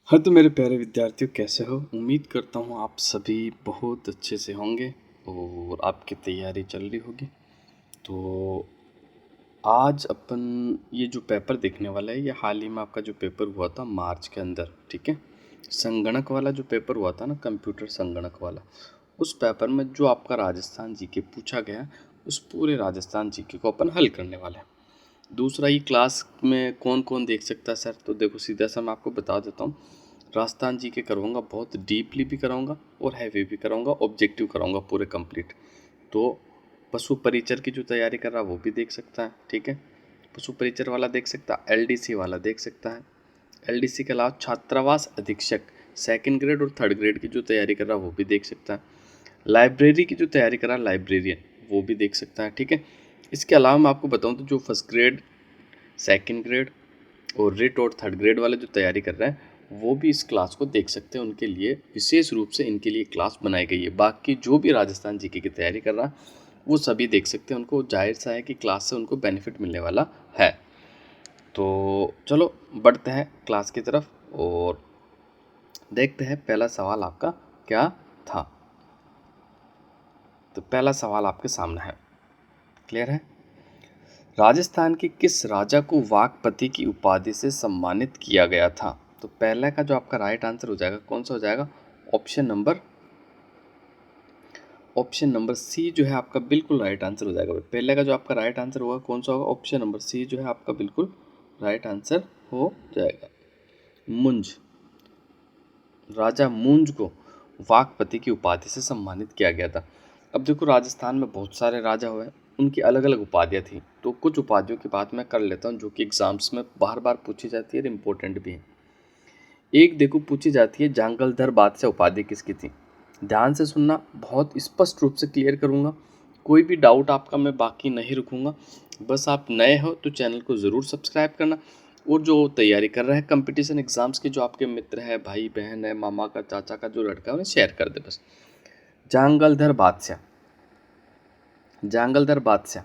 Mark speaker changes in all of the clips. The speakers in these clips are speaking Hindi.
Speaker 1: हाँ, तो मेरे प्यारे विद्यार्थियों कैसे हो? उम्मीद करता हूँ आप सभी बहुत अच्छे से होंगे और आपकी तैयारी चल रही होगी। तो आज अपन ये जो पेपर देखने वाला है, ये हाल ही में आपका जो पेपर हुआ था मार्च के अंदर, ठीक है? संगणक वाला जो पेपर हुआ था ना, कंप्यूटर संगणक वाला, उस पेपर में जो आपका राजस्थान जीके पूछा गया, उस पूरे राजस्थान जीके को अपन हल करने वाले हैं। दूसरा, ये क्लास में कौन कौन देख सकता है सर? तो देखो, सीधा सा मैं आपको बता देता हूँ। राजस्थान जी के कराऊंगा, बहुत डीपली भी कराऊंगा और हैवी भी कराऊंगा, ऑब्जेक्टिव कराऊंगा पूरे कंप्लीट। तो पशु परिचर की जो तैयारी कर रहा है वो भी देख सकता है, ठीक है? पशु परिचर वाला देख सकता है, एलडीसी वाला देख सकता है। एलडीसी के अलावा छात्रावास अधीक्षक सेकंड ग्रेड और थर्ड ग्रेड की जो तैयारी कर रहा है वो भी देख सकता है। लाइब्रेरी की जो तैयारी कर रहा है लाइब्रेरियन, वो भी देख सकता है, ठीक है? इसके अलावा मैं आपको बताऊं तो जो फर्स्ट ग्रेड, सेकंड ग्रेड और रिट और थर्ड ग्रेड वाले जो तैयारी कर रहे हैं वो भी इस क्लास को देख सकते हैं। उनके लिए विशेष रूप से इनके लिए क्लास बनाई गई है। बाकी जो भी राजस्थान जीके की तैयारी कर रहा है वो सभी देख सकते हैं। उनको जाहिर सा है कि क्लास से उनको बेनिफिट मिलने वाला है। तो चलो बढ़ते हैं क्लास की तरफ और देखते हैं पहला सवाल आपका क्या था। तो पहला सवाल आपके सामने है, क्लियर है? राजस्थान के किस राजा को वाकपति की उपाधि से सम्मानित किया गया था? तो पहले का जो आपका राइट आंसर हो जाएगा कौन सा हो जाएगा? ऑप्शन नंबर सी जो है आपका बिल्कुल राइट आंसर हो जाएगा। पहले का जो आपका राइट आंसर होगा कौन सा होगा? ऑप्शन नंबर सी जो है आपका बिल्कुल राइट आंसर हो जाएगा। मुंज, राजा मुंज को वाकपति की उपाधि से सम्मानित किया गया था। अब देखो, राजस्थान में बहुत सारे राजा हुए, उनकी अलग अलग उपाधियाँ थी। तो कुछ उपाधियों की बात मैं कर लेता हूँ जो कि एग्जाम्स में बार बार पूछी जाती है और इम्पोर्टेंट भी है। एक देखो पूछी जाती है, जांगलधर बादशाह उपाधि किसकी थी? ध्यान से सुनना, बहुत स्पष्ट रूप से क्लियर करूँगा, कोई भी डाउट आपका मैं बाकी नहीं रखूँगा। बस आप नए हो तो चैनल को ज़रूर सब्सक्राइब करना, और जो तैयारी कर रहे हैं कंपटीशन एग्जाम्स की, जो आपके मित्र है, भाई बहन है, मामा का, चाचा का जो लड़का है, उन्हें शेयर कर दे बस। जांगलधर बादशाह, जांगलधर बादशाह,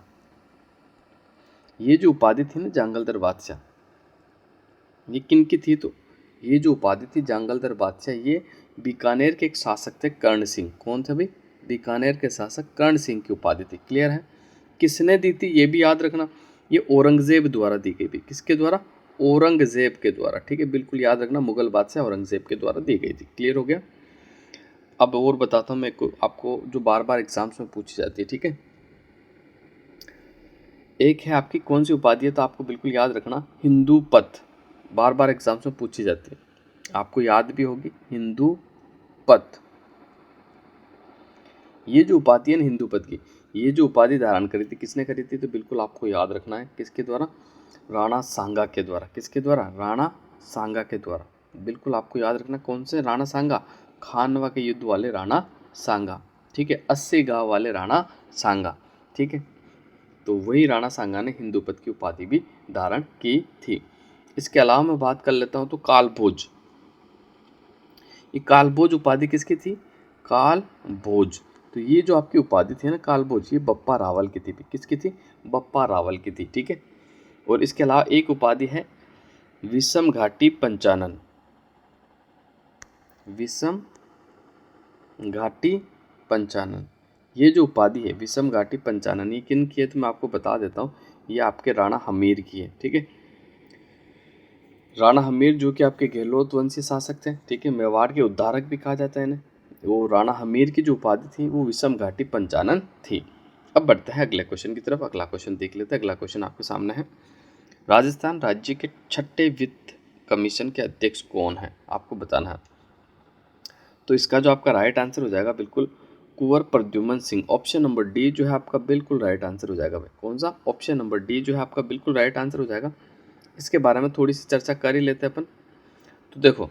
Speaker 1: ये जो उपाधि थी ना जांगलधर बादशाह, ये किन की थी? तो ये जो उपाधि थी जांगलधर बादशाह, ये बीकानेर के एक शासक थे, कर्ण सिंह। कौन थे भाई? बीकानेर के शासक कर्ण सिंह की उपाधि थी। क्लियर है? किसने दी थी ये भी याद रखना, ये औरंगजेब द्वारा दी गई थी। किसके द्वारा? औरंगजेब के द्वारा, ठीक है? बिल्कुल याद रखना, मुगल बादशाह औरंगजेब के द्वारा दी गई थी। क्लियर हो गया? अब और बताता हूँ मैं आपको, जो बार बार एग्जाम्स में पूछी जाती है, ठीक है? एक है आपकी कौन सी उपाधि है, तो आपको बिल्कुल याद रखना, हिंदू पथ, बार बार एग्जाम्स में पूछी जाती है, आपको याद भी होगी, हिंदू पथ। ये जो उपाधि है ना हिंदू पथ की, ये जो उपाधि धारण करी थी किसने करी थी? तो बिल्कुल आपको याद रखना है, किसके द्वारा? राणा सांगा के द्वारा। किसके द्वारा? राणा सांगा के द्वारा। बिल्कुल आपको याद रखना, कौन से राणा सांगा? खानवा के युद्ध वाले राणा सांगा, ठीक है? 80 गांव वाले राणा सांगा, ठीक है? तो वही राणा सांगा ने हिंदू पथ की उपाधि भी धारण की थी। इसके अलावा मैं बात कर लेता हूँ तो कालभोज, ये कालभोज उपाधि किसकी थी? कालभोज। तो ये जो आपकी उपाधि थी ना कालभोज, ये बप्पा रावल की थी। किसकी थी? बप्पा रावल की थी, ठीक है? और इसके अलावा एक उपाधि है विषम घाटी पंचानन, विषम घाटी पंचानन। ये जो उपाधि है विषम घाटी पंचानन, ये किन की है? तो मैं आपको बता देता हूँ, ये आपके राणा हमीर की है, ठीक है? राणा हमीर जो कि आपके गहलोत वंशी शासक थे, ठीक है? मेवाड़ के उद्धारक भी कहा जाता है इन्हें। वो राणा हमीर की जो उपाधि थी वो विषम घाटी पंचानन थी। अब बढ़ते हैं अगले क्वेश्चन की तरफ। अगला क्वेश्चन देख लेते हैं। अगला क्वेश्चन आपके सामने है, राजस्थान राज्य के छठे वित्त कमीशन के अध्यक्ष कौन है? आपको बताना है। तो इसका जो आपका राइट आंसर हो जाएगा बिल्कुल Kunwar Pradyuman Singh. Option number D जो है आपका बिल्कुल राइट आंसर हो जाएगा भाई। कौन सा? ऑप्शन नंबर डी जो है आपका बिल्कुल राइट आंसर हो जाएगा। इसके बारे में थोड़ी सी चर्चा कर ही लेते हैं अपन। तो देखो,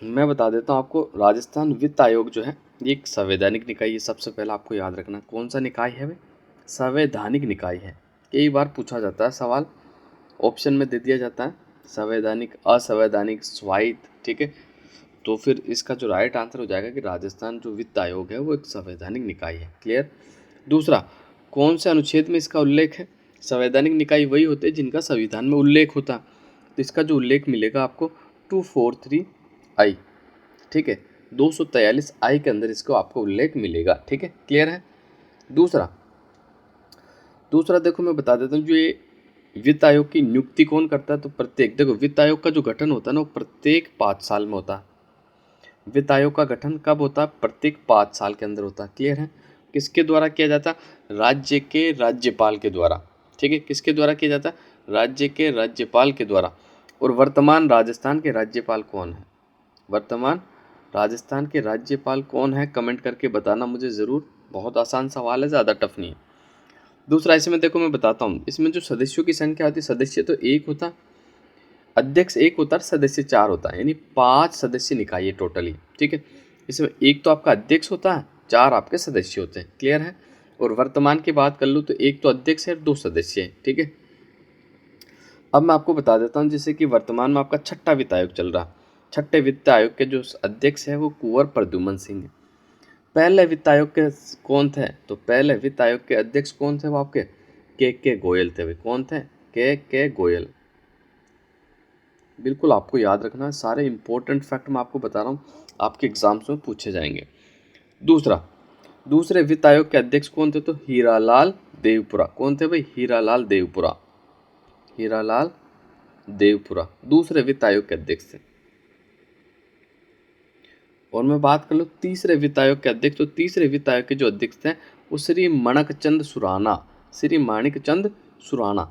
Speaker 1: मैं बता देता हूँ आपको, राजस्थान वित्त आयोग जो है ये एक संवैधानिक निकाय है। सबसे पहले आपको याद रखना कौन सा निकाय है भाई? संवैधानिक निकाय है। कई बार पूछा जाता है सवाल, ऑप्शन में दे दिया जाता है संवैधानिक, असंवैधानिक, स्वायत्त, ठीक है? तो फिर इसका जो राइट आंसर हो जाएगा कि राजस्थान जो वित्त आयोग है वो एक संवैधानिक निकाय है। क्लियर? दूसरा, कौन से अनुच्छेद में इसका उल्लेख है? संवैधानिक निकाय वही होते हैं जिनका संविधान में उल्लेख होता है। तो इसका जो उल्लेख मिलेगा आपको 243 I, ठीक है, 243 I के अंदर इसको आपको उल्लेख मिलेगा, ठीक है, क्लियर है। दूसरा देखो मैं बता देता हूँ, जो ये वित्त आयोग की नियुक्ति कौन करता है, तो प्रत्येक, देखो वित्त आयोग का जो गठन होता है ना वो प्रत्येक 5 साल में होता है। वित्त आयोग का गठन कब होता है, प्रत्येक 5 साल के अंदर होता है, क्लियर है। किसके द्वारा किया जाता है, राज्य के राज्यपाल के द्वारा, ठीक है, किसके द्वारा किया जाता है, राज्य के राज्यपाल के द्वारा। और वर्तमान राजस्थान के राज्यपाल कौन है, वर्तमान राजस्थान के राज्यपाल कौन है, कमेंट करके बताना मुझे ज़रूर। बहुत आसान सवाल है, ज़्यादा टफ नहीं है। दूसरा इसमें देखो मैं बताता हूँ, इसमें जो सदस्यों की संख्या होती है, सदस्य तो एक होता, अध्यक्ष एक होता है, सदस्य 4 होता है, यानी 5 सदस्य निकाय है टोटली, ठीक है। इसमें एक तो आपका अध्यक्ष होता है, 4 आपके सदस्य होते हैं, क्लियर है। और वर्तमान की बात कर लूँ तो एक तो अध्यक्ष है, 2 सदस्य हैं, ठीक है। अब मैं आपको बता देता हूँ, जैसे कि वर्तमान में आपका 6ठा वित्त आयोग चल रहा, 6ठे वित्त आयोग के जो अध्यक्ष है वो कुंवर प्रद्युमन सिंह है। पहले वित्त आयोग के कौन थे, तो पहले वित्त आयोग के अध्यक्ष कौन थे, वो आपके के गोयल थे। भाई कौन थे, के गोयल। बिल्कुल आपको याद रखना है, सारे इंपॉर्टेंट फैक्ट मैं आपको बता रहा हूँ, आपके एग्जाम्स में पूछे जाएंगे। दूसरे वित्त आयोग के अध्यक्ष कौन थे, तो हीरालाल देवपुरा। कौन थे भाई, हीरालाल देवपुरा, हीरालाल देवपुरा दूसरे वित्त आयोग के अध्यक्ष थे। और मैं बात कर लूँ तीसरे वित्त आयोग के अध्यक्ष, तो तीसरे वित्त आयोग के जो अध्यक्ष थे वो श्री माणिकचंद सुराना, श्री माणिकचंद सुराना।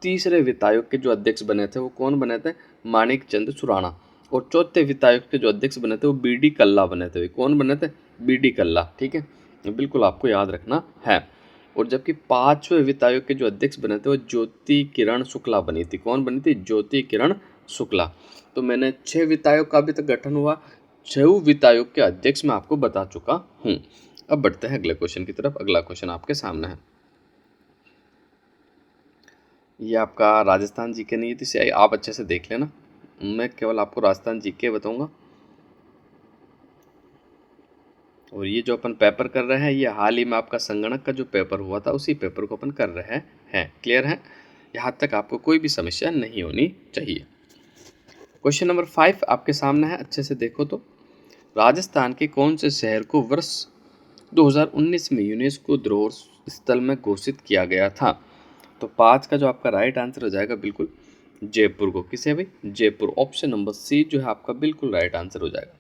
Speaker 1: तीसरे वित्त आयोग के जो अध्यक्ष बने थे वो कौन बने थे, माणिकचंद सुराना। और चौथे वित्त आयोग के जो अध्यक्ष बने थे वो बी.डी. कल्ला बने थे। कौन बने थे, बी.डी. कल्ला, ठीक है, बिल्कुल आपको याद रखना है। और जबकि पांचवें वित्त आयोग के जो अध्यक्ष बने थे वो ज्योति किरण शुक्ला बनी थी। कौन बनी थी, ज्योति किरण शुक्ला। तो मैंने 6 वित्त आयोग का अभी तक गठन हुआ, 6 वित्त आयोग के अध्यक्ष मैं आपको बता चुका हूँ। अब बढ़ते हैं अगले क्वेश्चन की तरफ। अगला क्वेश्चन आपके सामने है, ये आपका राजस्थान जीके नहीं है, तो इसे आप अच्छे से देख लेना। मैं केवल आपको राजस्थान जीके बताऊंगा। और ये जो अपन पेपर कर रहे हैं ये हाल ही में आपका संगणक का जो पेपर हुआ था उसी पेपर को अपन कर रहे हैं, क्लियर है। यहाँ तक आपको कोई भी समस्या नहीं होनी चाहिए। क्वेश्चन नंबर 5 आपके सामने है, अच्छे से देखो तो। राजस्थान के कौन से शहर को वर्ष 2019 में यूनेस्को धरोहर स्थल में घोषित किया गया था, तो 5 का जो आपका राइट आंसर हो जाएगा बिल्कुल जयपुर को। किसे भाई, जयपुर। ऑप्शन नंबर सी जो है आपका बिल्कुल राइट आंसर हो जाएगा।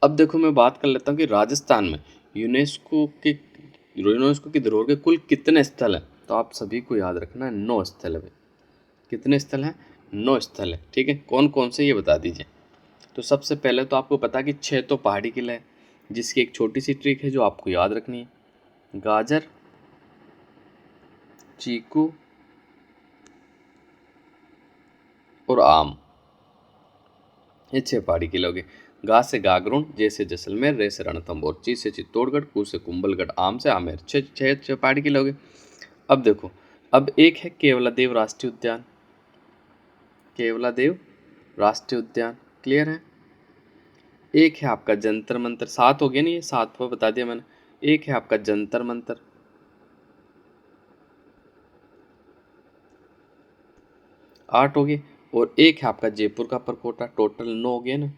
Speaker 1: अब देखो मैं बात कर लेता हूँ कि राजस्थान में यूनेस्को की धरोहर के कुल कितने स्थल हैं, तो आप सभी को याद रखना है 9 स्थल है भाई। कितने स्थल हैं, 9 स्थल है, ठीक है। कौन कौन से ये बता दीजिए। तो सबसे पहले तो आपको पता कि 6 तो पहाड़ी किले हैं, जिसकी एक छोटी सी ट्रिक है जो आपको याद रखनी है, गाजर, चीकू और आम, ये 6 पहाड़ी किले हो गए। गा से गागरोन, जे से जैसलमेर, रे से रणथंभौर, ची से चित्तौड़गढ़, कू से कुंभलगढ़, आम से आमेर, 6 पहाड़ी किले हो गए। अब देखो, अब एक है केवलादेव राष्ट्रीय उद्यान, केवलादेव राष्ट्रीय उद्यान, क्लियर है। एक है आपका जंतर मंतर, 7 हो गया नहीं, 7 पर बता दिया मैंने। एक है आपका जंतर मंतर, 8 हो गए। और एक है आपका जयपुर का परकोटा, टोटल 9 हो गया ना।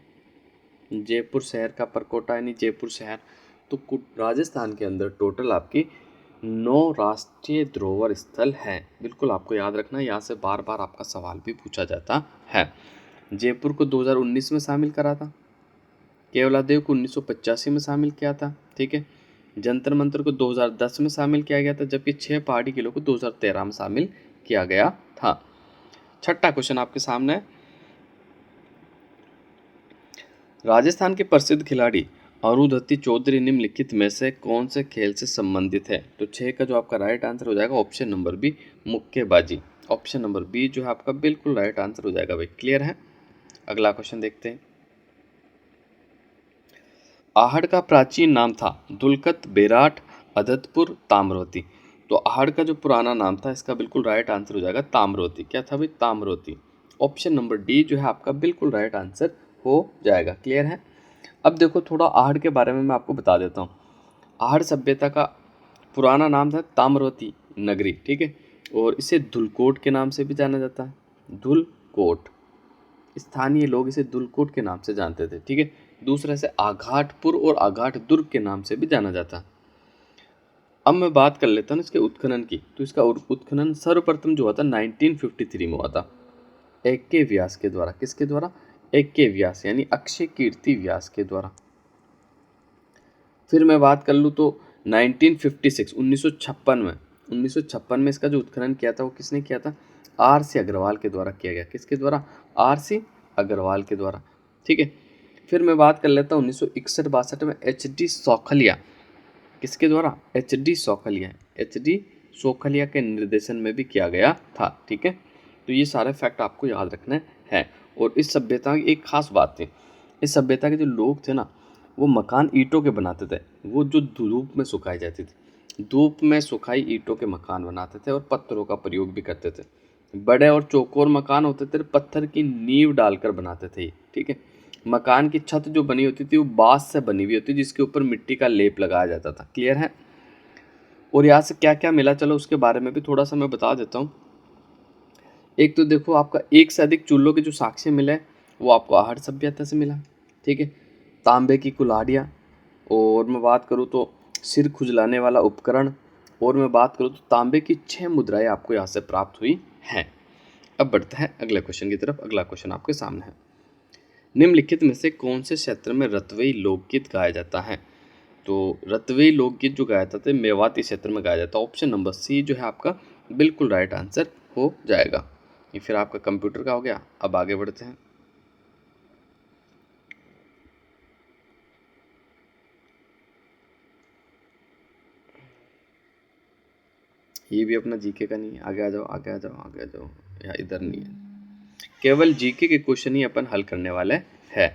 Speaker 1: जयपुर शहर का परकोटा यानी जयपुर शहर। तो राजस्थान के अंदर टोटल आपकी 9 राष्ट्रीय धरोहर स्थल हैं। बिल्कुल आपको याद रखना है, यहाँ से बार बार आपका सवाल भी पूछा जाता है। जयपुर को 2019 में शामिल करा था, केवलादेव को 1985 में शामिल किया था, ठीक है। जंतर मंतर को 2010 में शामिल किया गया था, जबकि 6 पहाड़ी किलों को 2013 में शामिल किया गया था। छठा क्वेश्चन आपके सामने है, राजस्थान के प्रसिद्ध खिलाड़ी अरुंधति चौधरी निम्नलिखित में से कौन से खेल से संबंधित है, तो 6 का जो आपका राइट आंसर हो जाएगा ऑप्शन नंबर बी, मुक्केबाजी। ऑप्शन नंबर बी जो है आपका बिल्कुल राइट आंसर हो जाएगा भाई, क्लियर है। अगला क्वेश्चन देखते हैं। आहड़ का प्राचीन नाम था दुलकत, बेराट, अदतपुर, ताम्रवती। तो आहड़ का जो पुराना नाम था इसका बिल्कुल राइट आंसर हो जाएगा ताम्रवती। क्या था भाई, ताम्रवती। ऑप्शन नंबर डी जो है आपका बिल्कुल राइट आंसर हो जाएगा, क्लियर है। अब देखो थोड़ा आहड़ के बारे में मैं आपको बता देता हूँ। आहड़ सभ्यता का पुराना नाम था ताम्रवती नगरी, ठीक है। और इसे धुलकोट के नाम से भी जाना जाता है, धुलकोट। स्थानीय लोग इसे दुलकोट के नाम से जानते थे, ठीक है। दूसरा से आघाटपुर और आघाट दुर्ग के नाम से भी जाना जाता। अब मैं बात कर लेता हूँ इसके उत्खनन की। तो इसका उत्खनन सर्वप्रथम जो हुआ था 1953 में हुआ था, AK व्यास के द्वारा। किसके द्वारा? AK व्यास, यानी अक्षय कीर्ति व्यास के द्वारा। फिर मैं बात कर लूँ तो 1956 1956 में इसका जो उत्खनन किया था वो किसने किया था? RC अग्रवाल के द्वारा किया गया। किसके द्वारा? RC अग्रवाल के द्वारा, ठीक है। फिर मैं बात कर लेता हूँ 1961-62 में HD सौखलिया। किसके द्वारा? HD सौखलिया। HD सौखलिया के निर्देशन में भी किया गया था, ठीक है। तो ये सारे फैक्ट आपको याद रखने हैं। और इस सभ्यता की एक खास बात थी, इस सभ्यता के जो लोग थे ना, वो मकान ईंटों के बनाते थे, वो जो धूप में सुखाई जाती थी। धूप में सुखाई ईंटों के मकान बनाते थे और पत्थरों का प्रयोग भी करते थे। बड़े और चौकोर मकान होते थे, पत्थर की नींव डालकर बनाते थे, ठीक है। मकान की छत जो बनी होती थी वो बांस से बनी हुई होती, जिसके ऊपर मिट्टी का लेप लगाया जाता था। क्लियर है? और यहाँ से क्या क्या मिला, चलो उसके बारे में भी थोड़ा सा मैं बता देता हूँ। एक तो देखो, आपका एक से अधिक चूल्हों के जो साक्ष्य मिले वो आपको आहट सभ्यता से मिला, ठीक है। तांबे की कुल्हाड़ियाँ, और मैं बात करूँ तो सिर खुजलाने वाला उपकरण, और मैं बात करूँ तो तांबे की 6 मुद्राएं आपको यहाँ से प्राप्त हुई हैं। अब बढ़ते हैं अगले क्वेश्चन की तरफ। अगला क्वेश्चन आपके सामने है, निम्नलिखित में से कौन से क्षेत्र में रतवई लोकगीत गाया जाता है? तो रतवई लोकगीत जो गाया जाता है मेवाती क्षेत्र में गाया जाता है। ऑप्शन नंबर C जो है आपका बिल्कुल राइट आंसर हो जाएगा। ये फिर आपका कंप्यूटर का हो गया। अब आगे बढ़ते हैं। ये भी अपना जीके का नहीं है। आगे आ जाओ, आगे आ जाओ, आगे आ जाओ। या इधर नहीं है, केवल जीके के क्वेश्चन ही अपन हल करने वाले हैं।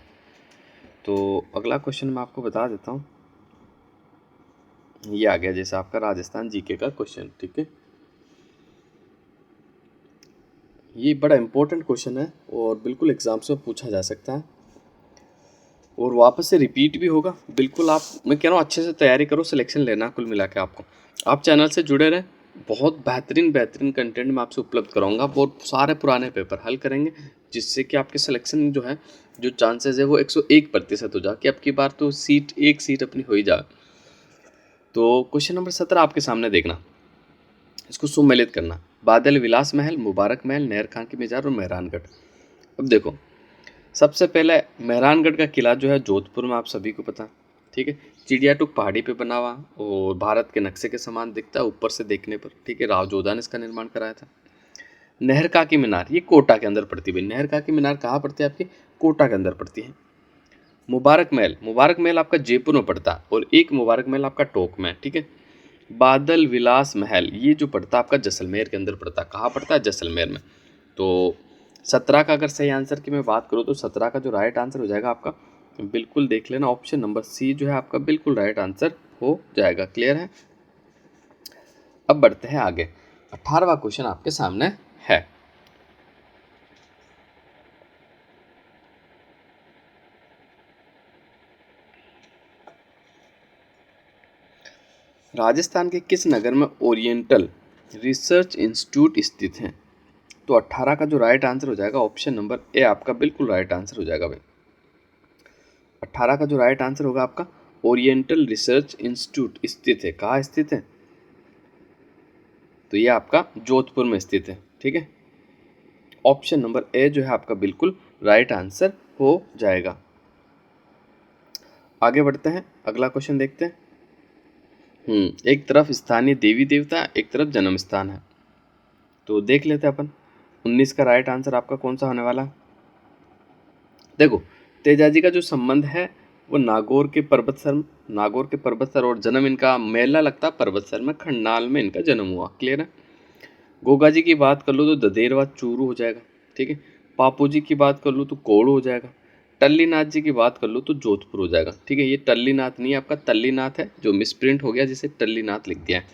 Speaker 1: तो अगला क्वेश्चन मैं आपको बता देता हूँ। ये आ गया जैसे आपका राजस्थान जीके का क्वेश्चन, ठीक है। ये बड़ा इंपॉर्टेंट क्वेश्चन है और बिल्कुल एग्जाम से पूछा जा सकता है और वापस से रिपीट भी होगा। बिल्कुल आप, मैं कह रहा हूँ अच्छे से तैयारी करो, सिलेक्शन लेना कुल मिला के आपको। आप चैनल से जुड़े रहें, बहुत बेहतरीन बेहतरीन कंटेंट मैं आपसे उपलब्ध कराऊंगा। बहुत सारे पुराने पेपर हल करेंगे जिससे कि आपके सिलेक्शन जो है, जो चांसेस है वो 101% हो जाए कि अब की बार तो एक सीट अपनी हो ही जाए। तो क्वेश्चन नंबर 17 आपके सामने देखना, इसको सुमेलित करना। बादल विलास महल, मुबारक महल, नहर खां की मजार और मेहरानगढ़। अब देखो, सबसे पहले मेहरानगढ़ का किला जो है जोधपुर में, आप सभी को पता, ठीक है। चिड़िया टूक पहाड़ी पे बना हुआ और भारत के नक्शे के समान दिखता है ऊपर से देखने पर, ठीक है। राव जोधा ने इसका निर्माण कराया था। नहर का की मीनार, ये कोटा के अंदर पड़ती है। नहर का की मीनार कहाँ पड़ती है आपकी? कोटा के अंदर पड़ती है। मुबारक महल आपका जयपुर में पड़ता है और एक मुबारक महल आपका टोंक में, ठीक है। बादल विलास महल ये जो पड़ता है आपका जैसलमेर के अंदर पड़ता है। कहाँ पड़ता है? जैसलमेर में। तो 17 का अगर सही आंसर की मैं बात करूँ तो 17 का जो राइट आंसर हो जाएगा आपका, बिल्कुल देख लेना, ऑप्शन नंबर C जो है आपका बिल्कुल राइट आंसर हो जाएगा। क्लियर है? अब बढ़ते हैं आगे। 18वां क्वेश्चन आपके सामने है। राजस्थान के किस नगर में ओरिएंटल रिसर्च इंस्टीट्यूट स्थित है? तो 18 का जो राइट आंसर हो जाएगा ऑप्शन नंबर A आपका बिल्कुल राइट आंसर हो जाएगा भाई। 18 का जो राइट आंसर होगा आपका, ओरिएंटल रिसर्च इंस्टीट्यूट स्थित है। कहाँ स्थित है? तो ये आपका जोधपुर में स्थित है, ठीक है। ऑप्शन नंबर A जो है आपका बिल्कुल राइट आंसर हो जाएगा। आगे बढ़ते हैं, अगला क्वेश्चन देखते हैं। एक तरफ स्थानीय देवी देवता, एक तरफ जन्म स्थान है, तो देख लेते हैं अपन 19 का राइट आंसर आपका कौन सा होने वाला। देखो, तेजाजी का जो संबंध है वो नागौर के पर्वतसर और जन्म इनका मेला लगता पर्वतसर में, खंडाल में इनका जन्म हुआ। क्लियर है? गोगा जी की बात कर लो तो ददेरवा चूरू हो जाएगा, ठीक है। पापू जी की बात कर लो तो कोड़ू हो जाएगा। टल्लीनाथ जी की बात कर लो तो जोधपुर हो जाएगा, ठीक है। ये टल्लीनाथ नहीं, आपका तल्लीनाथ है जो मिसप्रिंट हो गया, जिसे टल्लीनाथ लिख दिया है।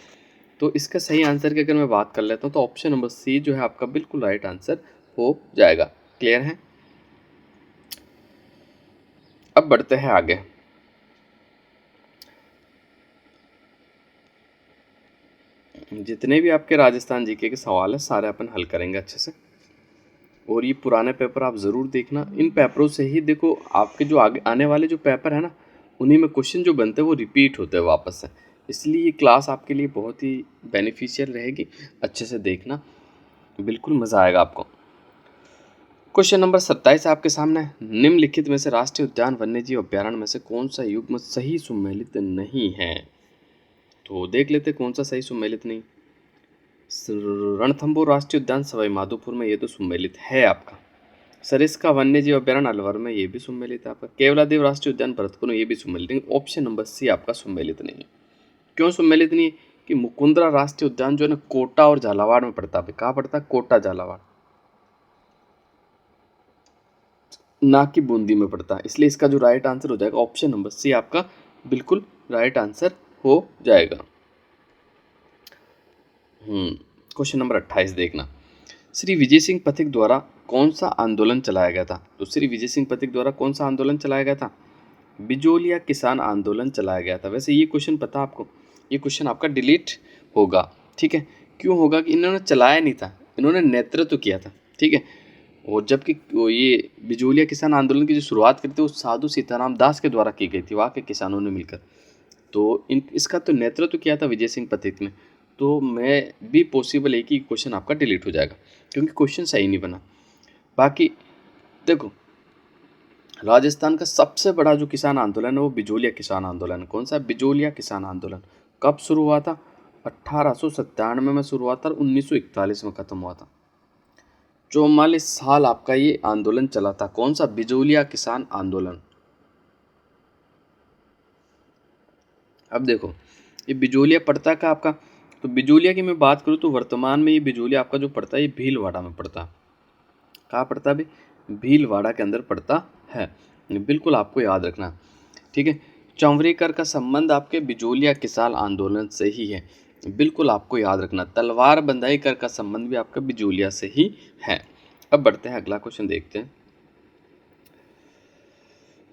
Speaker 1: तो इसका सही आंसर की अगर मैं बात कर लेता हूँ तो ऑप्शन नंबर C जो है आपका बिल्कुल राइट आंसर हो जाएगा। क्लियर है? अब बढ़ते हैं आगे। जितने भी आपके राजस्थान जीके के सवाल है सारे अपन हल करेंगे अच्छे से। और ये पुराने पेपर आप ज़रूर देखना। इन पेपरों से ही देखो आपके जो आगे आने वाले जो पेपर है ना, उन्हीं में क्वेश्चन जो बनते हैं वो रिपीट होते हैं वापस से। इसलिए ये क्लास आपके लिए बहुत ही बेनिफिशियल रहेगी, अच्छे से देखना, बिल्कुल मज़ा आएगा आपको। क्वेश्चन नंबर 27 आपके सामने है। निम्नलिखित में से राष्ट्रीय उद्यान वन्यजीव अभ्यारण्य में से कौन सा युग्म सही सुमेलित नहीं है? तो देख लेते कौन सा सही सुमेलित नहीं। रणथंभौर राष्ट्रीय उद्यान सवाई माधोपुर में ये तो सुमेलित है आपका। सरिस्का वन्यजीव अभ्यारण्य अलवर में ये भी सुमेलित है आपका। केवलादेव राष्ट्रीय उद्यान भरतपुर में ये भी सुमेलित है। ऑप्शन नंबर सी आपका सुमेलित नहीं है। क्यों सुमेलित नहीं है? कि मुकुंदरा राष्ट्रीय उद्यान जो है ना कोटा और झालावाड़ में पड़ता है। कहाँ पड़ता है? कोटा झालावाड़, ना कि बूंदी में पड़ता है। इसलिए इसका जो राइट आंसर हो जाएगा ऑप्शन नंबर सी आपका बिल्कुल राइट आंसर हो जाएगा। क्वेश्चन नंबर 28 देखना। श्री विजय सिंह पथिक द्वारा कौन सा आंदोलन चलाया गया था? तो श्री विजय सिंह पथिक द्वारा कौन सा आंदोलन चलाया गया था? बिजोलिया किसान आंदोलन चलाया गया था। वैसे ये क्वेश्चन पता आपको, ये क्वेश्चन आपका डिलीट होगा, ठीक है। क्यों होगा? कि इन्होंने चलाया नहीं था, इन्होंने नेतृत्व किया था, ठीक है। और जबकि वो ये बिजोलिया किसान आंदोलन की जो शुरुआत करी थी वो साधु सीताराम दास के द्वारा की गई थी, वहाँ के किसानों ने मिलकर। तो इसका तो नेतृत्व किया था विजय सिंह पथिक ने। तो मैं भी पॉसिबल है कि क्वेश्चन आपका डिलीट हो जाएगा, क्योंकि क्वेश्चन सही नहीं बना। बाकी देखो, राजस्थान का सबसे बड़ा जो किसान आंदोलन है वो बिजोलिया किसान आंदोलन। कौन सा? बिजोलिया किसान आंदोलन। कब शुरू हुआ था? 1897 में शुरू हुआ था और 1941 में ख़त्म हुआ था। 44 साल आपका ये आंदोलन चला था। कौन सा? बिजोलिया किसान आंदोलन। अब देखो ये बिजोलिया पड़ता का आपका, तो बिजोलिया की मैं बात करूँ तो वर्तमान में ये बिजोलिया आपका जो पड़ता है ये भीलवाड़ा में पड़ता है। कहाँ पड़ता है भाई? भीलवाड़ा के अंदर पड़ता है, बिल्कुल आपको याद रखना, ठीक है। चौवरीकर का संबंध आपके बिजोलिया किसान आंदोलन से ही है, बिल्कुल आपको याद रखना। तलवार बंदाई कर का संबंध भी आपका बिजोलिया से ही है। अब बढ़ते हैं, अगला क्वेश्चन देखते हैं।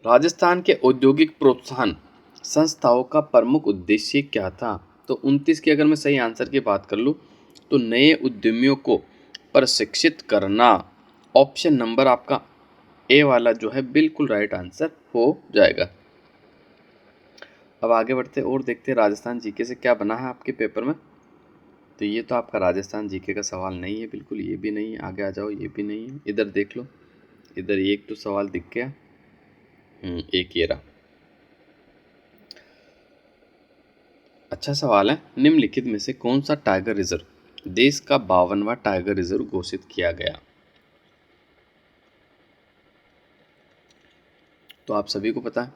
Speaker 1: राजस्थान के औद्योगिक प्रोत्साहन संस्थाओं का प्रमुख उद्देश्य क्या था? तो 29 की अगर मैं सही आंसर की बात कर लूँ तो नए उद्यमियों को प्रशिक्षित करना। ऑप्शन नंबर आपका ए वाला जो है बिल्कुल राइट आंसर हो जाएगा। अब आगे बढ़ते और देखते हैं राजस्थान जीके से क्या बना है आपके पेपर में। तो ये तो आपका राजस्थान जीके का सवाल नहीं है, बिल्कुल ये भी नहीं है। आगे आ जाओ, ये भी नहीं है। इधर देख लो, इधर एक तो सवाल दिख गया, एक ये रहा। अच्छा सवाल है। निम्नलिखित में से कौन सा टाइगर रिजर्व देश का 52वां टाइगर रिजर्व घोषित किया गया? तो आप सभी को पता है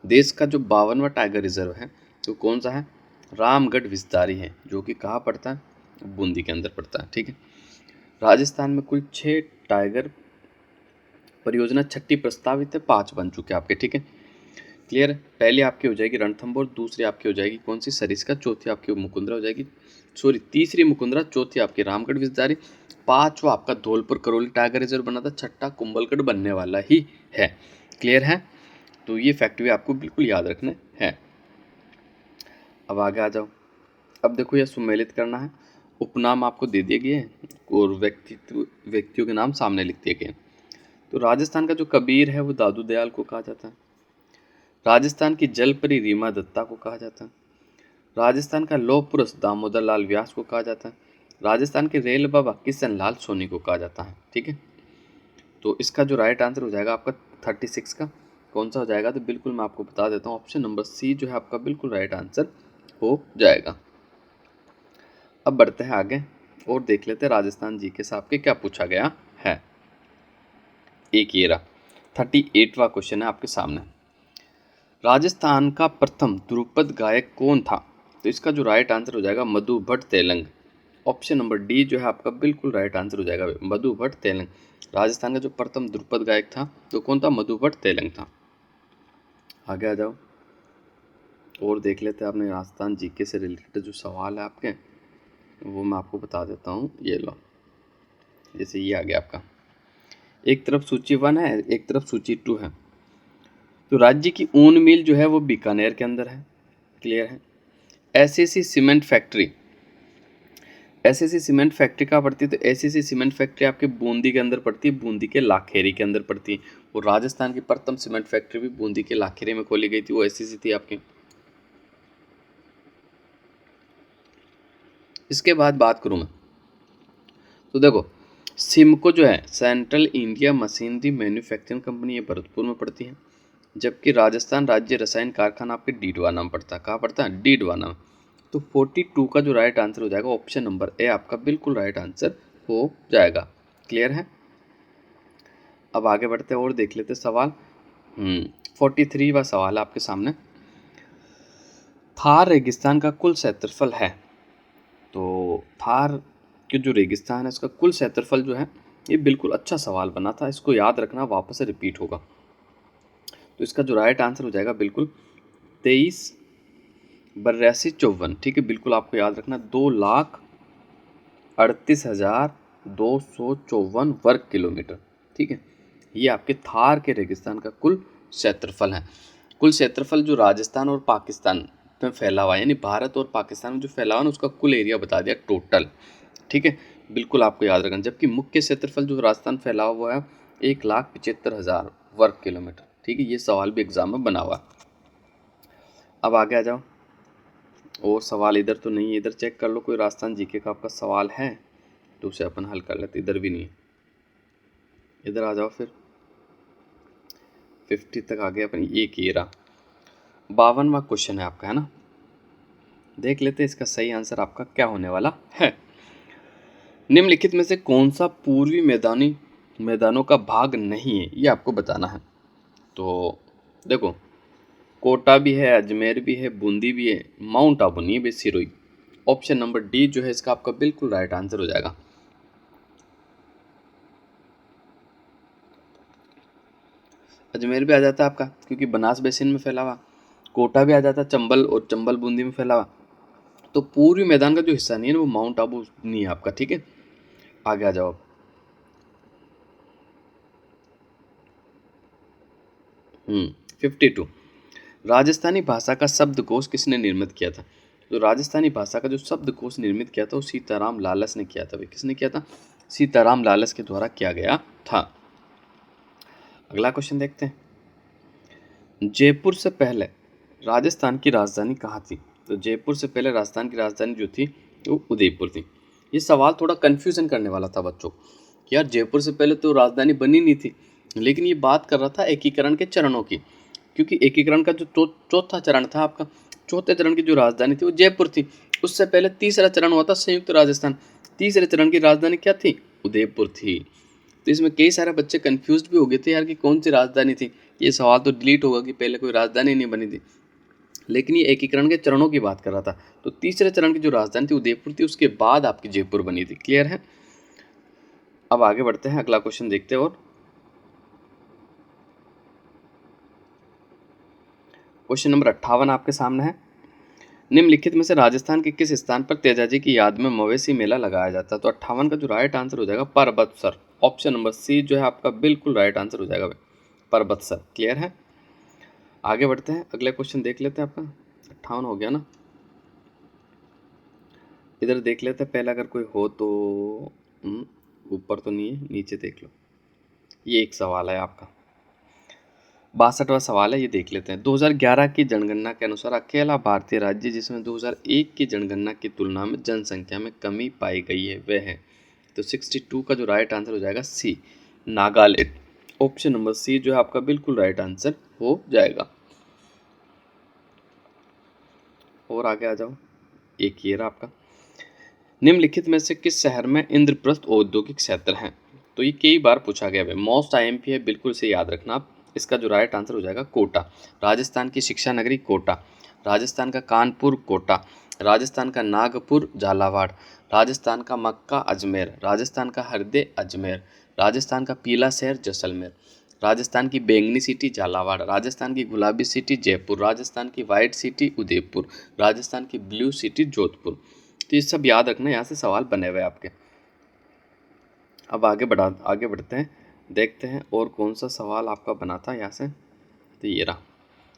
Speaker 1: देश का जो 52वां टाइगर रिजर्व है तो कौन सा है? रामगढ़ विस्तारी है, जो कि कहाँ पड़ता है? बूंदी के अंदर पड़ता है, ठीक है। राजस्थान में कुल 6 टाइगर परियोजना, 6ठी प्रस्तावित है, 5 बन चुके हैं आपके, ठीक है। क्लियर है? पहली आपकी हो जाएगी रणथंभौर, दूसरी आपकी हो जाएगी कौन सी? सरिस्का, चौथी आपकी मुकुंदरा हो जाएगी, सॉरी तीसरी मुकुंदरा, चौथी आपकी रामगढ़ विस्तारी, 5वां आपका धौलपुर करौली टाइगर रिजर्व बना था, 6ठा कुंभलगढ़ बनने वाला ही है। क्लियर है? तो ये फैक्ट भी आपको बिल्कुल याद रखना है। अब आगे आ जाओ। अब देखो यह सुमेलित करना है। उपनाम आपको दे दिए गए हैं और व्यक्तियों के नाम सामने लिख दिए गए। तो राजस्थान का जो कबीर है वो दादू दयाल को कहा जाता है। राजस्थान की जलपरी रीमा दत्ता को कहा जाता है। राजस्थान का लौह पुरुष दामोदर लाल व्यास को कहा जाता है। राजस्थान के रेल बाबा किशन लाल सोनी को कहा जाता है, ठीक है। तो इसका जो राइट आंसर हो जाएगा आपका 36 का कौन सा हो जाएगा? तो बिल्कुल मैं आपको बता देता हूँ, ऑप्शन नंबर सी जो है आपका बिल्कुल राइट आंसर हो जाएगा। अब बढ़ते हैं आगे और देख लेते हैं राजस्थान जीके से आपके क्या पूछा गया है। एक ये रहा 38वां क्वेश्चन है आपके सामने। राजस्थान का प्रथम ध्रुपद गायक कौन था? तो इसका जो राइट आंसर हो जाएगा Madhu Bhatt Telang. Option number D जो है आपका बिल्कुल राइट आंसर हो जाएगा, मधु भट्ट तेलंग। राजस्थान का जो प्रथम ध्रुपद गायक था तो कौन था? मधु भट्ट तेलंग था। आगे आ जाओ और देख लेते हैं अपने राजस्थान जीके से रिलेटेड जो सवाल है आपके, वो मैं आपको बता देता हूँ। ये लो, जैसे ये आ गया आपका, एक तरफ सूची 1 है, एक तरफ सूची 2 है। तो राज्य की ऊन मिल जो है वो बीकानेर के अंदर है। क्लियर है? SSC cement factory SSC cement factory कहाँ पड़ती है? तो एसएससी सीमेंट फैक्ट्री आपके बूंदी के अंदर पड़ती है, बूंदी के लाखेरी के अंदर पड़ती है। और राजस्थान की प्रथम सीमेंट फैक्ट्री भी बूंदी के लाखेरी में खोली गई थी, वो एसएससी थी आपकी। इसके बाद बात करूँ मैं, तो देखो सिमको जो है central India machinery manufacturing company, ये भरतपुर में पड़ती है। जबकि राजस्थान राज्य रसायन कारखाना आपके डीडवाना में पड़ता है। कहाँ पड़ता है? डीडवाना में। तो 42 का जो राइट आंसर हो जाएगा ऑप्शन नंबर ए आपका बिल्कुल राइट आंसर हो जाएगा। क्लियर है? अब आगे बढ़ते हैं और देख लेते सवाल। 43वां सवाल है आपके सामने। थार रेगिस्तान का कुल क्षेत्रफल है, तो थार के जो रेगिस्तान है इसका कुल क्षेत्रफल जो है, ये बिल्कुल अच्छा सवाल बना था, इसको याद रखना, वापस से रिपीट होगा। तो इसका जो राइट आंसर हो जाएगा बिल्कुल 238254। ठीक है, बिल्कुल आपको याद रखना 2,38,254 वर्ग किलोमीटर। ठीक है, ये आपके थार के रेगिस्तान का कुल क्षेत्रफल है। कुल क्षेत्रफल जो राजस्थान और पाकिस्तान में फैला हुआ है, यानी भारत और पाकिस्तान में जो फैला हुआ है उसका कुल एरिया बता दिया टोटल। ठीक है, बिल्कुल आपको याद रखना। जबकि मुख्य क्षेत्रफल जो राजस्थान फैला हुआ है 1,75,000 वर्ग किलोमीटर। ठीक है, ये सवाल भी एग्जाम में बना हुआ है। अब आगे आ जाओ, और सवाल इधर तो नहीं है, इधर चेक कर लो कोई राजस्थान जीके का आपका सवाल है तो उसे अपन हल कर लेते। इधर भी नहीं है, इधर आ जाओ फिर। 50 तक आ गए अपन, एक ही रहा। 52वां क्वेश्चन है आपका, है ना? देख लेते इसका सही आंसर आपका क्या होने वाला है। निम्नलिखित में से कौन सा पूर्वी मैदानों का भाग नहीं है, ये आपको बताना है। तो देखो कोटा भी है, अजमेर भी है, बूंदी भी है, माउंट आबू नहीं है, सिरोही। ऑप्शन नंबर डी जो है इसका आपका बिल्कुल राइट आंसर हो जाएगा। अजमेर भी आ जाता है आपका, क्योंकि बनास बेसिन में फैला हुआ। कोटा भी आ जाता है, चंबल और चंबल बूंदी में फैला हुआ। तो पूर्वी मैदान का जो हिस्सा नहीं है ना, वो माउंट आबू नहीं है आपका। ठीक है, आगे आ जाओ। 52, राजस्थानी भाषा का शब्दकोश किसने निर्मित किया था? तो राजस्थानी भाषा का जो शब्दकोश निर्मित किया था वो सीताराम लालस ने किया था। भाई किसने किया था? सीताराम लालस के द्वारा किया गया था। अगला क्वेश्चन देखते हैं। जयपुर से पहले राजस्थान की राजधानी कहाँ थी? तो जयपुर से पहले राजस्थान की राजधानी जो थी वो उदयपुर थी। ये सवाल थोड़ा कन्फ्यूजन करने वाला था बच्चों कि यार जयपुर से पहले तो राजधानी बनी नहीं थी, लेकिन ये बात कर रहा था एकीकरण के चरणों की। क्योंकि एकीकरण का जो चौथा चरण था आपका, चौथे चरण की जो राजधानी थी वो जयपुर थी। उससे पहले तीसरा चरण हुआ था संयुक्त राजस्थान। तीसरे चरण की राजधानी क्या थी? उदयपुर थी। तो इसमें कई सारे बच्चे कंफ्यूज भी हो गए थे यार कि कौन सी राजधानी थी। ये सवाल तो डिलीट होगा कि पहले कोई राजधानी नहीं बनी थी, लेकिन ये एकीकरण के चरणों की बात कर रहा था। तो तीसरे चरण की जो राजधानी थी उदयपुर थी, उसके बाद आपकी जयपुर बनी थी। क्लियर है? अब आगे बढ़ते हैं, अगला क्वेश्चन देखते हैं। और क्वेश्चन नंबर 58 आपके सामने है। निम्नलिखित में से राजस्थान के किस स्थान पर तेजाजी की याद में मवेशी मेला लगाया जाता है? तो 58 का जो राइट आंसर हो जाएगा परबतसर। ऑप्शन नंबर सी जो है आपका बिल्कुल राइट आंसर हो जाएगा परबतसर। क्लियर है? आगे बढ़ते हैं, अगले क्वेश्चन देख लेते हैं। आपका 58 हो गया ना? इधर देख लेते हैं पहले, अगर कोई हो तो। ऊपर तो नहीं है, नीचे देख लो। ये एक सवाल है आपका, 62वां सवाल है, ये देख लेते हैं। 2011 की जनगणना के अनुसार अकेला भारतीय राज्य जिसमें 2001 की जनगणना की तुलना में जनसंख्या में कमी पाई गई है वह है? तो 62 का जो राइट आंसर हो जाएगा सी, नागालैंड। ऑप्शन नंबर सी जो है आपका बिल्कुल राइट आंसर हो जाएगा। और आगे आ जाओ, एक ये रहा आपका। निम्नलिखित में से किस शहर में इंद्रप्रस्थ औद्योगिक क्षेत्र है? तो ये कई बार पूछा गया है, मोस्ट आईएमपी है, बिल्कुल से याद रखना आप। इसका जो राइट आंसर हो जाएगा कोटा। राजस्थान की शिक्षा नगरी कोटा, राजस्थान का कानपुर कोटा, राजस्थान का नागपुर झालावाड़, राजस्थान का मक्का अजमेर, राजस्थान का हरदे अजमेर, राजस्थान का पीला शहर जैसलमेर, राजस्थान की बैंगनी सिटी झालावाड़, राजस्थान की गुलाबी सिटी जयपुर, राजस्थान की वाइट सिटी उदयपुर, राजस्थान की ब्लू सिटी जोधपुर। तो ये सब याद रखना, यहाँ से सवाल बने हुए आपके। अब आगे बढ़ते हैं, देखते हैं और कौन सा सवाल आपका बना था यहाँ से। तो ये रहा,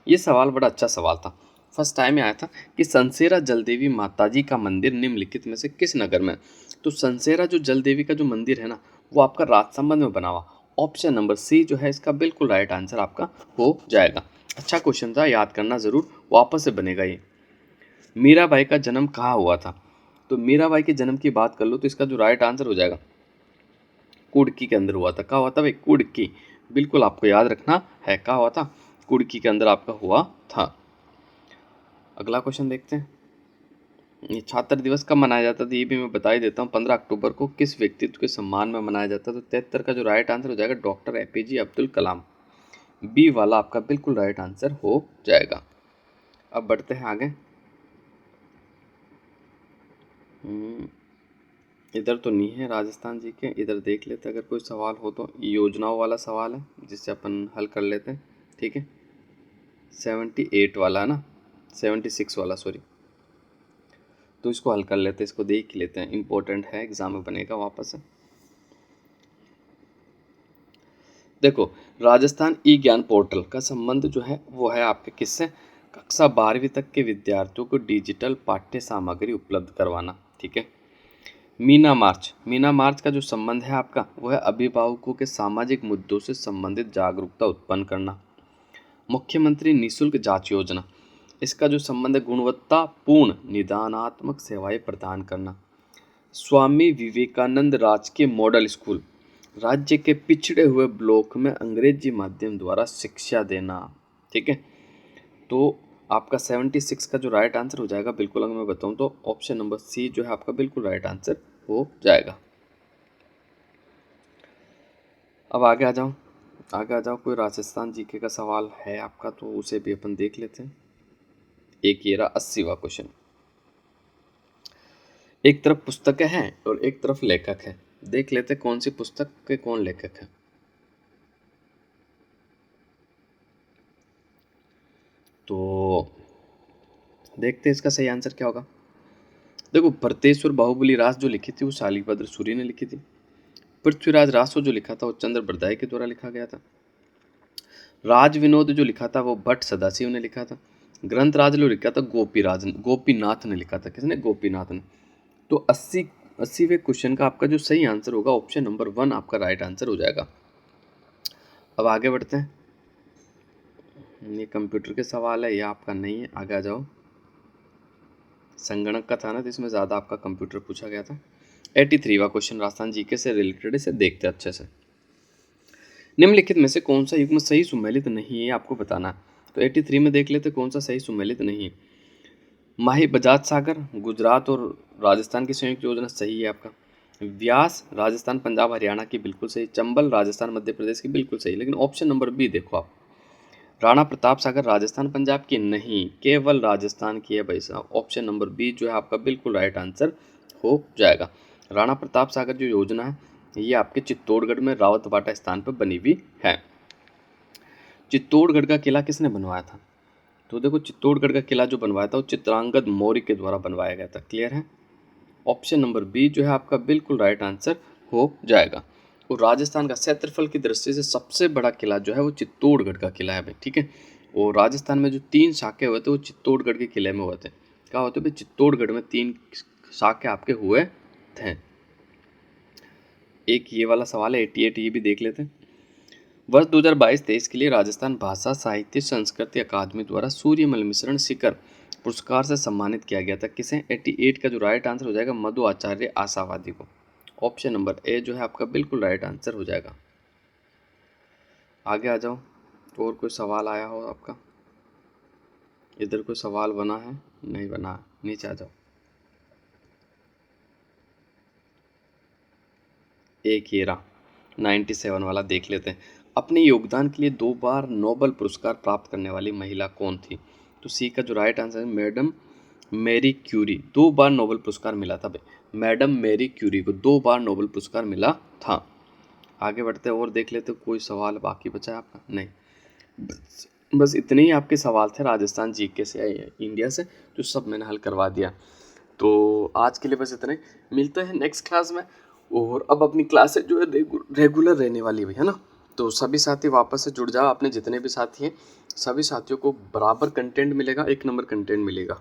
Speaker 1: ये सवाल बड़ा अच्छा सवाल था। फर्स्ट टाइम में आया था कि सनसेरा जल देवी माता जी का मंदिर निम्नलिखित में से किस नगर में है? तो सनसेरा जो जल देवी का जो मंदिर है ना, वो आपका राजसमंद में बना हुआ। ऑप्शन नंबर सी जो है इसका बिल्कुल राइट आंसर आपका हो जाएगा। अच्छा क्वेश्चन था, याद करना ज़रूर, वापस से बनेगा ये। मीराबाई का जन्म कहाँ हुआ था? तो मीराबाई के जन्म की बात कर लो तो इसका जो राइट आंसर हो जाएगा कुड़की के अंदर हुआ था। कहाँ हुआ था भाई? कुड़की। बिल्कुल आपको याद रखना है, कहाँ हुआ था? कुड़की के अंदर आपका हुआ था। अगला क्वेश्चन देखते हैं। ये छात्र दिवस कब मनाया जाता था ये भी मैं बता ही देता हूँ। 15 अक्टूबर को किस व्यक्तित्व के सम्मान में मनाया जाता है? तो 73 का जो राइट आंसर हो जाएगा doctor APJ Abdul Kalam. B वाला आपका बिल्कुल राइट आंसर हो जाएगा। अब बढ़ते हैं आगे। इधर तो नहीं है राजस्थान जी के, इधर देख लेते अगर कोई सवाल हो तो। योजनाओं वाला सवाल है जिससे अपन हल कर लेते हैं, ठीक है। 78 वाला है ना, 76 वाला सॉरी। तो इसको हल कर लेते हैं, इसको देख लेते हैं, इम्पोर्टेंट है, एग्जाम में बनेगा वापस से। देखो, राजस्थान ई ज्ञान पोर्टल का संबंध जो है वो है आपके किससे? कक्षा 12वीं तक के विद्यार्थियों को डिजिटल पाठ्य सामग्री उपलब्ध करवाना, ठीक है। मीना मार्च का जो संबंध है आपका वो है अभिभावकों के सामाजिक मुद्दों से संबंधित जागरूकता उत्पन्न करना। मुख्यमंत्री निशुल्क जांच योजना, इसका जो संबंध है गुणवत्तापूर्ण निदानात्मक सेवाएं प्रदान करना। स्वामी विवेकानंद राजकीय मॉडल स्कूल, राज्य के पिछड़े हुए ब्लॉक में अंग्रेजी माध्यम द्वारा शिक्षा देना, ठीक है। तो आपका 76 का जो राइट आंसर हो जाएगा, बिल्कुल अगर मैं बताऊं तो ऑप्शन नंबर सी जो है आपका बिल्कुल राइट आंसर हो जाएगा। अब आगे आ जाओ, कोई राजस्थान जीके का सवाल है आपका तो उसे भी अपन देख लेते हैं। एक ये रहा 80वां क्वेश्चन। एक तरफ पुस्तकें हैं और एक तरफ लेखक है, देख लेते कौन सी पुस्तक के कौन लेखक है। तो देखते हैं इसका सही आंसर क्या होगा। देखो, भरतेश्वर बाहुबली रास जो लिखी थी वो शालिभद्र सूरी ने लिखी थी। पृथ्वीराज रासो जो लिखा था वो चंद्र बरदाई के द्वारा लिखा गया था। राज विनोद जो लिखा था वो भट्ट सदाशिव ने लिखा था। ग्रंथ राज जो लिखा था गोपीनाथ ने लिखा था। किसने? गोपीनाथ ने। तो 80वें क्वेश्चन का आपका जो सही आंसर होगा ऑप्शन नंबर 1 आपका राइट आंसर हो जाएगा। अब आगे बढ़ते हैं। ये कंप्यूटर के सवाल है, ये आपका नहीं है, आगे आ जाओ। संगणक का था ना तो इसमें ज़्यादा आपका कंप्यूटर पूछा गया था। 83वां क्वेश्चन राजस्थान जीके से रिलेटेड, इसे देखते हैं अच्छे से। निम्नलिखित में से कौन सा युग्म सही सुमेलित नहीं है आपको बताना है। तो 83 में देख लेते कौन सा सही सुमेलित नहीं है। माही बजाज सागर गुजरात और राजस्थान की संयुक्त योजना सही है आपका। व्यास राजस्थान पंजाब हरियाणा की बिल्कुल सही। चंबल राजस्थान मध्य प्रदेश की बिल्कुल सही। लेकिन ऑप्शन नंबर बी देखो आप, राणा प्रताप सागर राजस्थान पंजाब की नहीं, केवल राजस्थान की है भाई साहब। ऑप्शन नंबर बी जो है आपका बिल्कुल राइट आंसर हो जाएगा। राणा प्रताप सागर जो योजना है ये आपके चित्तौड़गढ़ में रावतबाटा स्थान पर बनी हुई है। चित्तौड़गढ़ का किला किसने बनवाया था? तो देखो, चित्तौड़गढ़ का किला जो बनवाया था वो चित्रांगद मौर्य के द्वारा बनवाया गया था। क्लियर है? ऑप्शन नंबर बी जो है आपका बिल्कुल राइट आंसर हो जाएगा। और राजस्थान का क्षेत्रफल की दृष्टि से सबसे बड़ा किला जो है वो चित्तौड़गढ़ का किला है भाई, ठीक है। और राजस्थान में जो 3 शाखे हुए थे वो चित्तौड़गढ़ के किले में हुए थे। क्या होते भाई? चित्तौड़गढ़ में 3 शाखे आपके हुए थे। एक ये वाला सवाल है 88, ये भी देख लेते हैं। वर्ष 2022-23 के लिए राजस्थान भाषा साहित्य संस्कृति अकादमी द्वारा सूर्यमल मिश्रण शिखर पुरस्कार से सम्मानित किया गया था। किसे? 88 का जो राइट आंसर हो जाएगा मधु आचार्य आशावादी को। ऑप्शन नंबर ए जो है आपका बिल्कुल राइट आंसर हो जाएगा। आगे आ जाओ, और कोई सवाल आया हो आपका? इधर कोई सवाल बना है? नहीं बना, नीचे आ जाओ। एक ये रहा 97 वाला, देख लेते हैं। अपने योगदान के लिए 2 बार नोबेल पुरस्कार प्राप्त करने वाली महिला कौन थी? तो सी का जो राइट आंसर है मैडम मैरी क्यूरी। 2 बार नोबेल पुरस्कार मिला था भाई, मैडम मैरी क्यूरी को 2 बार नोबेल पुरस्कार मिला था। आगे बढ़ते हैं और देख लेते, कोई सवाल बाकी बचा है आपका? नहीं, बस इतने ही आपके सवाल थे राजस्थान जीके से, इंडिया से, जो सब मैंने हल करवा दिया। तो आज के लिए बस इतना ही, मिलते हैं नेक्स्ट क्लास में। और अब अपनी क्लासेज जो है रेगुलर रहने वाली है ना, तो सभी साथी वापस से जुड़ जाओ, अपने जितने भी साथी हैं सभी साथियों को बराबर कंटेंट मिलेगा, एक नंबर कंटेंट मिलेगा।